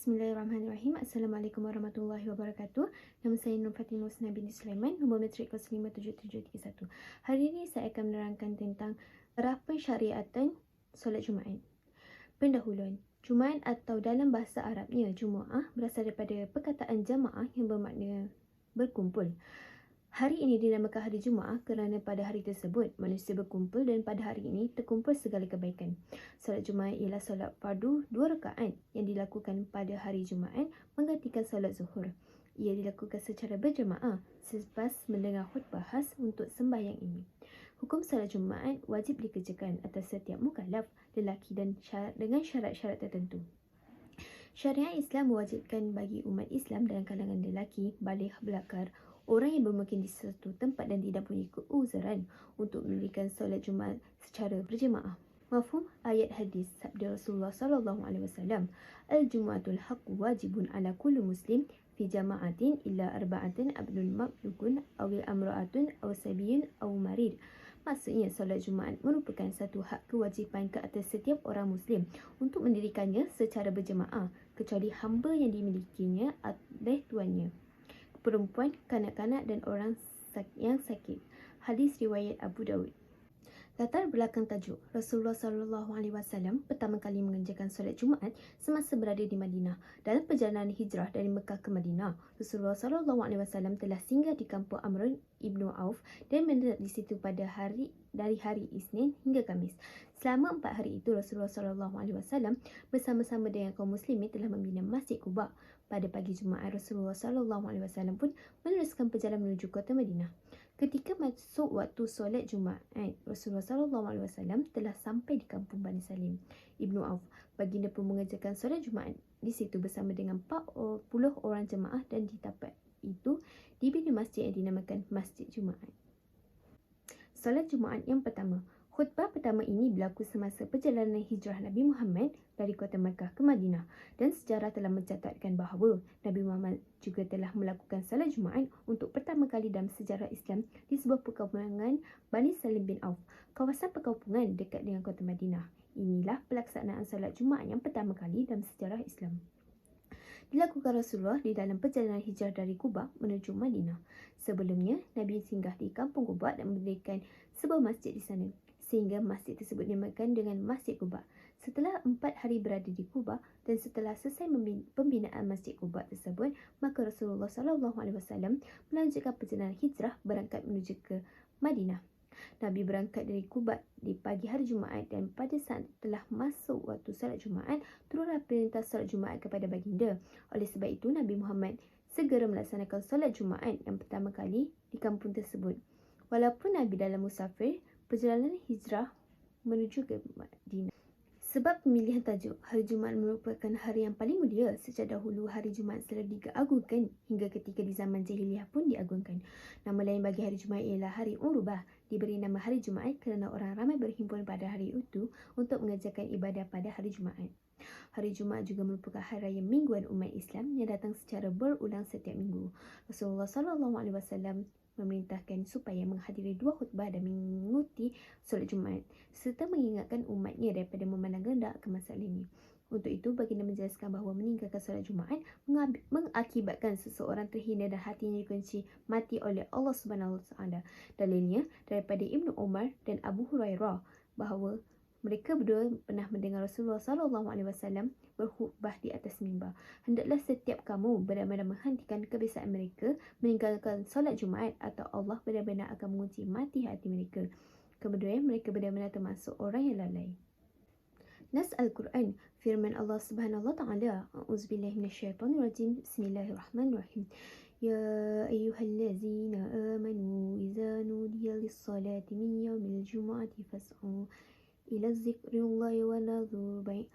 Bismillahirrahmanirrahim. Assalamualaikum warahmatullahi wabarakatuh. Nama saya Nur Fatimah Husna binti Sulaiman, nombor matrik 057731. Hari ini saya akan menerangkan tentang pensyariatan solat Jumaat. Pendahuluan. Jumaat atau dalam bahasa Arabnya Jumaah berasal daripada perkataan jamaah yang bermakna berkumpul. Hari ini dinamakan hari Jumaah kerana pada hari tersebut manusia berkumpul dan pada hari ini terkumpul segala kebaikan. Solat Jumaat ialah solat fardu 2 rakaat yang dilakukan pada hari Jumaat menggantikan solat Zuhur. Ia dilakukan secara berjemaah selepas mendengar khutbah khas untuk sembahyang ini. Hukum solat Jumaat wajib dikerjakan atas setiap mukallaf, lelaki dan dengan syarat-syarat tertentu. Syariat Islam mewajibkan bagi umat Islam dalam kalangan lelaki, baligh, belakar, orang yang bermukim di satu tempat dan tidak punya keuzuran untuk mendirikan solat Jumaat secara berjemaah. Mafhum ayat hadis sabda Rasulullah sallallahu alaihi wasallam, al-jumu'atul haqqu wajibun ala kulli muslim fi jama'atin illa arba'atin abdun mamlukun awil amra'atun aw sabiyyun aw marid. Maksudnya, solat Jumaat merupakan satu hak kewajipan ke atas setiap orang Muslim untuk mendirikannya secara berjemaah, kecuali hamba yang dimilikinya oleh tuannya, perempuan, kanak-kanak dan orang yang sakit. Hadis riwayat Abu Daud. Latar belakang tajuk. Rasulullah SAW pertama kali mengerjakan solat Jumaat semasa berada di Madinah. Dalam perjalanan hijrah dari Mekah ke Madinah, Rasulullah SAW telah singgah di kampung Amr ibn Auf dan menetap di situ dari hari Isnin hingga Khamis. Selama 4 hari itu, Rasulullah SAW bersama-sama dengan kaum muslimin telah membina Masjid Quba. Pada pagi Jumaat, Rasulullah SAW pun meneruskan perjalanan menuju kota Madinah. Ketika masuk waktu solat Jumaat, Rasulullah SAW telah sampai di kampung Bani Salim Ibnu Auf. Baginda pun mengerjakan solat Jumaat di situ bersama dengan 40 orang jemaah dan di tempat itu dibina masjid yang dinamakan Masjid Jumaat. Solat Jumaat yang pertama. Khutbah pertama ini berlaku semasa perjalanan hijrah Nabi Muhammad dari kota Mekah ke Madinah, dan sejarah telah mencatatkan bahawa Nabi Muhammad juga telah melakukan salat Jumaat untuk pertama kali dalam sejarah Islam di sebuah perkampungan Bani Salim bin Auf, kawasan perkampungan dekat dengan kota Madinah. Inilah pelaksanaan salat Jumaat yang pertama kali dalam sejarah Islam. Dilakukan Rasulullah di dalam perjalanan hijrah dari Quba menuju Madinah. Sebelumnya, Nabi singgah di kampung Quba dan mendirikan sebuah masjid di sana, sehingga masjid tersebut dinamakan dengan Masjid Quba. Setelah 4 hari berada di Quba dan setelah selesai pembinaan Masjid Quba tersebut, maka Rasulullah SAW melanjutkan perjalanan hijrah berangkat menuju ke Madinah. Nabi berangkat dari Quba di pagi hari Jumaat dan pada saat telah masuk waktu salat Jumaat, turunlah perintah salat Jumaat kepada baginda. Oleh sebab itu, Nabi Muhammad segera melaksanakan salat Jumaat yang pertama kali di kampung tersebut. Walaupun Nabi dalam musafir, perjalanan hijrah menuju ke Madinah. Sebab pemilihan tajuk, hari Jumaat merupakan hari yang paling mulia. Sejak dahulu, hari Jumaat telah diagungkan hingga ketika di zaman jahiliyah pun diagungkan. Nama lain bagi hari Jumaat ialah hari Urubah. Diberi nama hari Jumaat kerana orang ramai berhimpun pada hari itu untuk mengerjakan ibadah pada hari Jumaat. Hari Jumaat juga merupakan hari raya mingguan umat Islam yang datang secara berulang setiap minggu. Rasulullah SAW memerintahkan supaya menghadiri 2 khutbah dan mengikuti solat Jumaat serta mengingatkan umatnya daripada memandang rendah ke masalah ini. Untuk itu, baginda menjelaskan bahawa meninggalkan solat Jumaat mengakibatkan seseorang terhina dan hatinya dikunci mati oleh Allah Subhanahu Wa Taala. Dalilnya daripada Ibnu Umar dan Abu Hurairah bahawa mereka berdua pernah mendengar Rasulullah SAW berkhutbah di atas mimbar. Hendaklah setiap kamu benar-benar menghentikan kebiasaan mereka meninggalkan solat Jumaat atau Allah benar-benar akan mengunci mati hati mereka. Kemudian mereka benar-benar termasuk orang yang lalai. Nas Al-Quran, firman Allah Subhanahu Wa Taala, A'udzubillahi minasyaitonirrajim, Bismillahirrahmanirrahim. Ya ayyuhallazina amanu idza nudiya lis-salati min yaumil jumu'ati fas'u ila dzikrillahi wa nadhuru bai'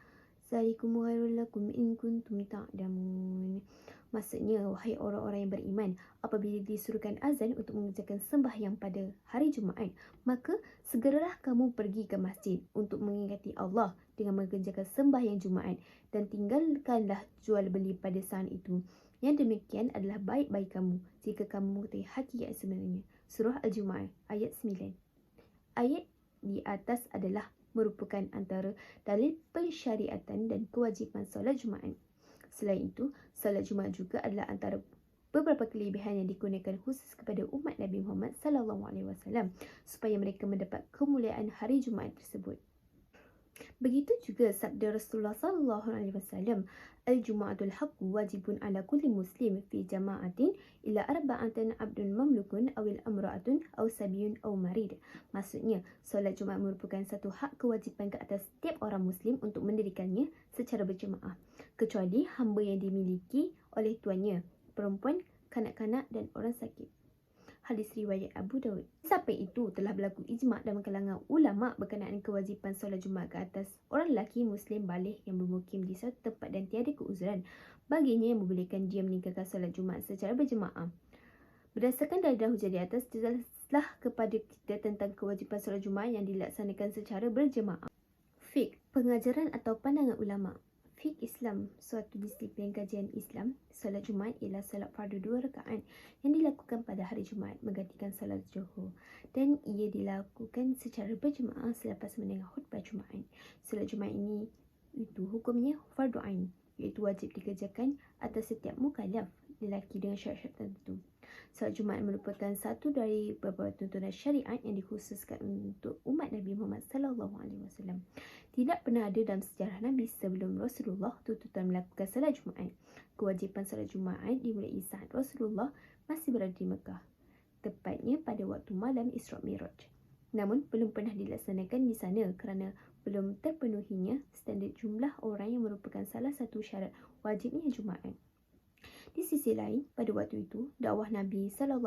zalikum khairul lakum in kuntum ta'lamun. Maksudnya, wahai orang-orang yang beriman, apabila disuruhkan azan untuk mengerjakan sembahyang pada hari Jumaat, maka segeralah kamu pergi ke masjid untuk mengingati Allah dengan mengerjakan sembahyang Jumaat dan tinggalkanlah jual beli pada saat itu. Yang demikian adalah baik bagi kamu jika kamu mengetahui hakikat sebenarnya. Surah Al-Jumu'ah ayat 9. Ayat di atas adalah merupakan antara dalil pensyariatan dan kewajipan solat Jumaat. Selain itu, solat Jumaat juga adalah antara beberapa kelebihan yang digunakan khusus kepada umat Nabi Muhammad SAW supaya mereka mendapat kemuliaan hari Jumaat tersebut. Begitu juga sabda Rasulullah SAW, Al-Jum'atul haqqu wajibun ala kulli muslim fi jama'atin ila arba'atan abdun mamlukun awil amra'atun aw sabiyun aw marid. Maksudnya, solat Jumaat merupakan satu hak kewajipan ke atas setiap orang muslim untuk mendirikannya secara berjemaah, kecuali hamba yang dimiliki oleh tuannya, perempuan, kanak-kanak dan orang sakit. Hadis riwayat Abu Daud. Sampai itu telah berlaku ijma' dalam kalangan ulama berkenaan kewajipan solat Jumaat ke atas orang lelaki Muslim baligh yang bermukim di satu tempat dan tiada keuzuran baginya yang membolehkan dia meninggalkan solat Jumaat secara berjemaah. Berdasarkan dalil hujah di atas, jelaslah kepada kita tentang kewajipan solat Jumaat yang dilaksanakan secara berjemaah. Fiqh, pengajaran atau pandangan ulama. Fiqh Islam, suatu disiplin kajian Islam. Solat Jumaat ialah solat fardu 2 rakaat yang dilakukan pada hari Jumaat menggantikan solat Zuhur, dan ia dilakukan secara berjemaah selepas mendengar khutbah Jumaat. Solat Jumaat ini itu hukumnya fardu ain, iaitu wajib dikerjakan atas setiap mukallaf lelaki dengan syarat-syarat tertentu. Solat Jumaat merupakan satu dari beberapa tuntunan syariat yang dikhususkan untuk umat Nabi Muhammad SAW. Tidak pernah ada dalam sejarah Nabi sebelum Rasulullah tuntutan melakukan solat Jumaat. Kewajipan solat Jumaat dimulai saat Rasulullah masih berada di Mekah, tepatnya pada waktu malam Isra' Mi'raj. Namun belum pernah dilaksanakan di sana kerana belum terpenuhinya standard jumlah orang yang merupakan salah satu syarat wajibnya Jumaat. Di sisi lain, pada waktu itu, dakwah Nabi SAW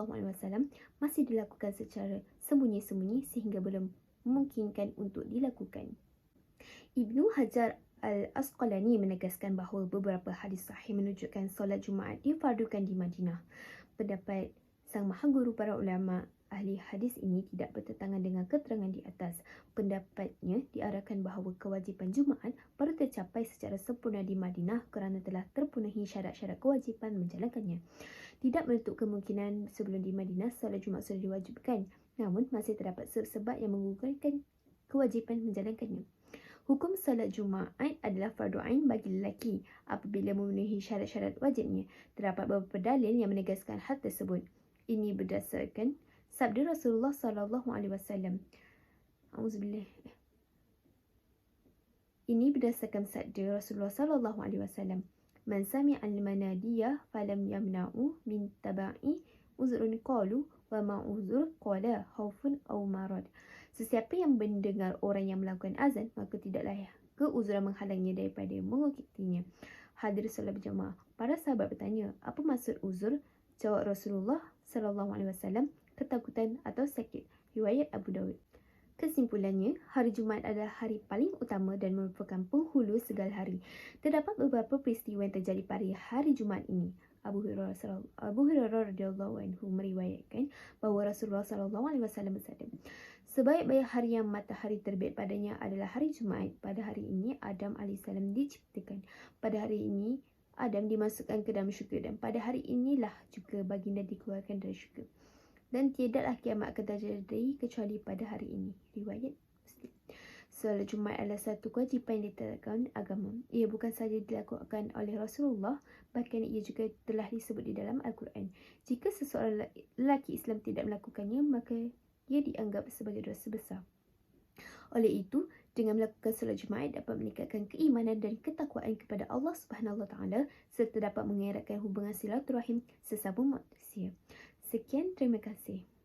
masih dilakukan secara sembunyi-sembunyi sehingga belum memungkinkan untuk dilakukan. Ibnu Hajar Al-Asqalani menegaskan bahawa beberapa hadis sahih menunjukkan solat Jumaat difardukan di Madinah. Pendapat Sang Maha Guru para ulama ahli hadis ini tidak bertentangan dengan keterangan di atas. Pendapatnya diarahkan bahawa kewajipan Jumaat baru tercapai secara sempurna di Madinah kerana telah terpenuhi syarat-syarat kewajipan menjalankannya. Tidak menutup kemungkinan sebelum di Madinah solat Jumaat sudah diwajibkan, namun masih terdapat sebab yang menggugurkan kewajipan menjalankannya. Hukum solat Jumaat adalah fardu ain bagi lelaki apabila memenuhi syarat-syarat wajibnya. Terdapat beberapa dalil yang menegaskan hal tersebut. Ini berdasarkan sabda Rasulullah SAW. Auzubillah. Ini berdasarkan sabda Rasulullah SAW. Man sami'al manadiyah falam yamna'u min taba'i uzrun qalu wa ma uzur qala khaufun aw marad. Sesiapa yang mendengar orang yang melakukan azan, maka tidaklah keuzuran menghalangnya daripada mengikutinya. Hadir solat berjamaah. Para sahabat bertanya, apa maksud uzur? Jawab Rasulullah SAW, ketakutan atau sakit. Riwayat Abu Daud. Kesimpulannya, hari Jumaat adalah hari paling utama dan merupakan penghulu segala hari. Terdapat beberapa peristiwa yang terjadi pada hari Jumaat ini. Abu Hurairah radhiyallahu anhu meriwayatkan bahawa Rasulullah SAW bersabda, sebaik-baik hari yang matahari terbit padanya adalah hari Jumaat. Pada hari ini Adam AS diciptakan. Pada hari ini Adam dimasukkan ke dalam syurga, dan pada hari inilah juga baginda dikeluarkan dari syurga. Dan tiadalah kiamat akan terjadi kecuali pada hari ini. Riwayat Muslim. Solat Jumaat adalah satu kewajipan yang ditetapkan agama. Ia bukan sahaja dilakukan oleh Rasulullah, bahkan ia juga telah disebut di dalam Al-Quran. Jika seseorang lelaki Islam tidak melakukannya, maka ia dianggap sebagai dosa besar. Oleh itu, dengan melakukan solat Jumaat dapat meningkatkan keimanan dan ketakwaan kepada Allah Subhanahu Wa Taala serta dapat mengeratkan hubungan silaturahim sesama manusia. Sekian, terima kasih.